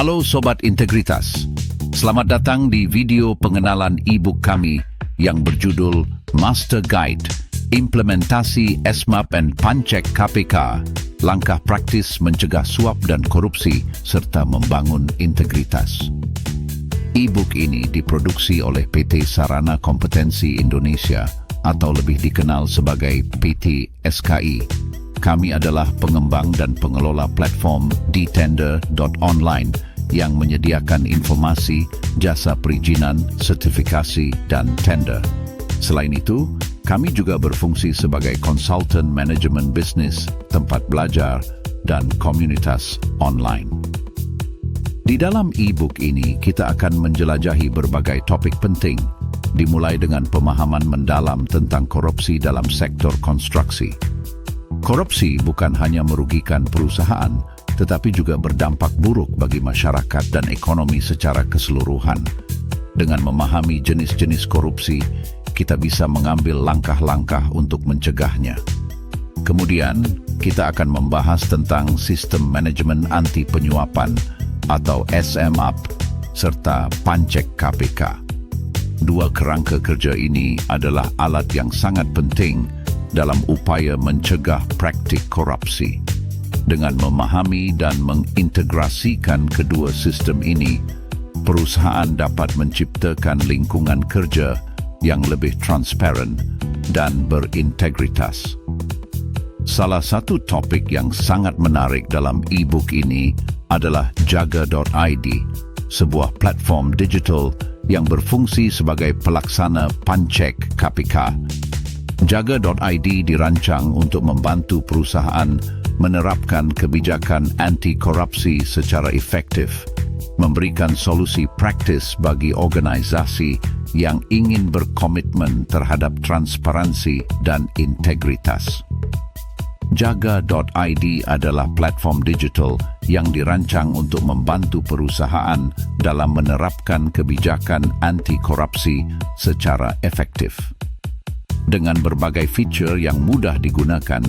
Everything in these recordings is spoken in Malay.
Halo Sobat Integritas, selamat datang di video pengenalan e-book kami yang berjudul Master Guide Implementasi SMAP dan Pancek KPK, Langkah Praktis Mencegah Suap dan Korupsi serta Membangun Integritas. E-book ini diproduksi oleh PT Sarana Kompetensi Indonesia atau lebih dikenal sebagai PT SKI. Kami adalah pengembang dan pengelola platform dtender.online yang menyediakan informasi, jasa perizinan, sertifikasi, dan tender. Selain itu, kami juga berfungsi sebagai konsultan manajemen bisnis, tempat belajar, dan komunitas online. Di dalam e-book ini, kita akan menjelajahi berbagai topik penting, dimulai dengan pemahaman mendalam tentang korupsi dalam sektor konstruksi. Korupsi bukan hanya merugikan perusahaan, tetapi juga berdampak buruk bagi masyarakat dan ekonomi secara keseluruhan. Dengan memahami jenis-jenis korupsi, kita bisa mengambil langkah-langkah untuk mencegahnya. Kemudian, kita akan membahas tentang sistem manajemen anti penyuapan atau SMAP serta Pancek KPK. Dua kerangka kerja ini adalah alat yang sangat penting dalam upaya mencegah praktik korupsi. Dengan memahami dan mengintegrasikan kedua sistem ini, perusahaan dapat menciptakan lingkungan kerja yang lebih transparan dan berintegritas. Salah satu topik yang sangat menarik dalam e-book ini adalah Jaga.id, sebuah platform digital yang berfungsi sebagai pelaksana Pancek KPK. Jaga.id dirancang untuk membantu perusahaan menerapkan kebijakan anti-korupsi secara efektif, memberikan solusi praktis bagi organisasi yang ingin berkomitmen terhadap transparansi dan integritas. Jaga.id adalah platform digital yang dirancang untuk membantu perusahaan dalam menerapkan kebijakan anti-korupsi secara efektif. Dengan berbagai fitur yang mudah digunakan,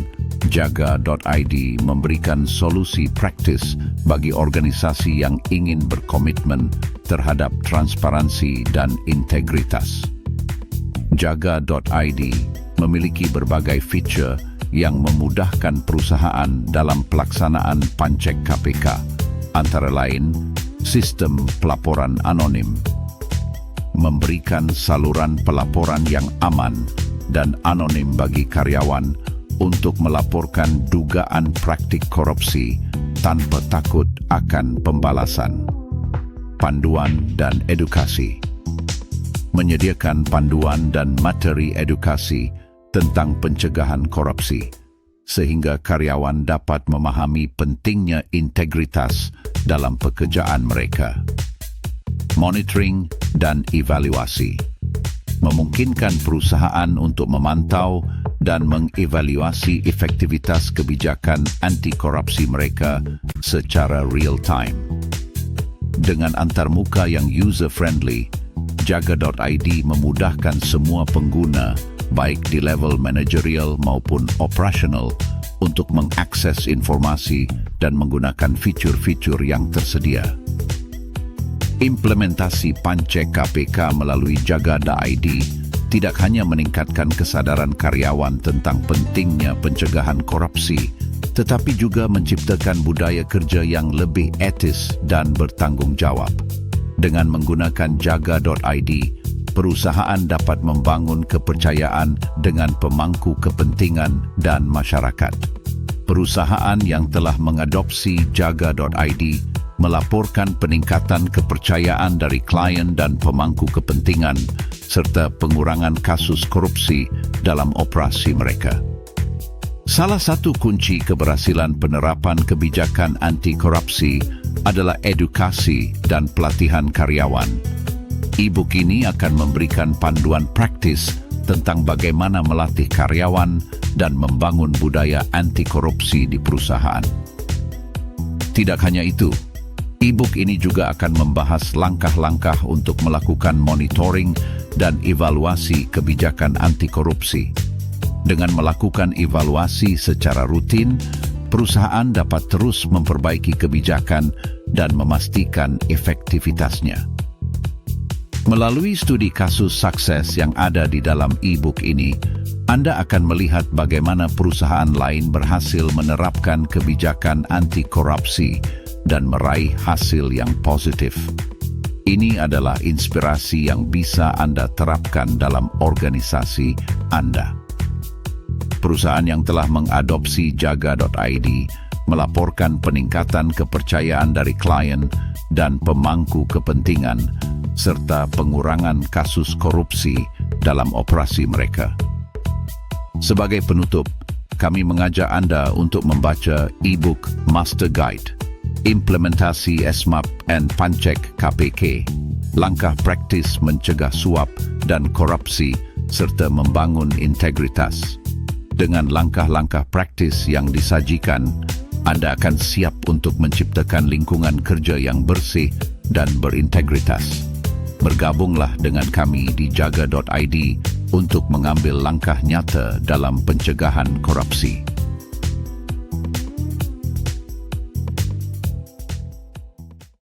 Jaga.id memberikan solusi praktis bagi organisasi yang ingin berkomitmen terhadap transparansi dan integritas. Jaga.id memiliki berbagai fitur yang memudahkan perusahaan dalam pelaksanaan Pancek KPK, antara lain sistem pelaporan anonim, memberikan saluran pelaporan yang aman dan anonim bagi karyawan untuk melaporkan dugaan praktik korupsi tanpa takut akan pembalasan. Panduan dan edukasi. Menyediakan panduan dan materi edukasi tentang pencegahan korupsi, sehingga karyawan dapat memahami pentingnya integritas dalam pekerjaan mereka. Monitoring dan evaluasi. Memungkinkan perusahaan untuk memantau dan mengevaluasi efektivitas kebijakan anti-korupsi mereka secara real-time. Dengan antarmuka yang user-friendly, Jaga.id memudahkan semua pengguna, baik di level manajerial maupun operasional, untuk mengakses informasi dan menggunakan fitur-fitur yang tersedia. Implementasi Pancek KPK melalui Jaga.id tidak hanya meningkatkan kesadaran karyawan tentang pentingnya pencegahan korupsi, tetapi juga menciptakan budaya kerja yang lebih etis dan bertanggung jawab. Dengan menggunakan Jaga.id, perusahaan dapat membangun kepercayaan dengan pemangku kepentingan dan masyarakat. Perusahaan yang telah mengadopsi Jaga.id melaporkan peningkatan kepercayaan dari klien dan pemangku kepentingan, serta pengurangan kasus korupsi dalam operasi mereka. Salah satu kunci keberhasilan penerapan kebijakan anti-korupsi adalah edukasi dan pelatihan karyawan. E-book ini akan memberikan panduan praktis tentang bagaimana melatih karyawan dan membangun budaya anti-korupsi di perusahaan. Tidak hanya itu, e-book ini juga akan membahas langkah-langkah untuk melakukan monitoring dan evaluasi kebijakan anti-korupsi. Dengan melakukan evaluasi secara rutin, perusahaan dapat terus memperbaiki kebijakan dan memastikan efektivitasnya. Melalui studi kasus sukses yang ada di dalam e-book ini, Anda akan melihat bagaimana perusahaan lain berhasil menerapkan kebijakan anti korupsi dan meraih hasil yang positif. Ini adalah inspirasi yang bisa Anda terapkan dalam organisasi Anda. Perusahaan yang telah mengadopsi Jaga.id melaporkan peningkatan kepercayaan dari klien dan pemangku kepentingan, serta pengurangan kasus korupsi dalam operasi mereka. Sebagai penutup, kami mengajak Anda untuk membaca e-book Master Guide, Implementasi ESMAP and Pancek KPK, Langkah Praktis Mencegah Suap dan Korupsi serta Membangun Integritas. Dengan langkah-langkah praktis yang disajikan, Anda akan siap untuk menciptakan lingkungan kerja yang bersih dan berintegritas. Bergabunglah dengan kami di Jaga.id untuk mengambil langkah nyata dalam pencegahan korupsi.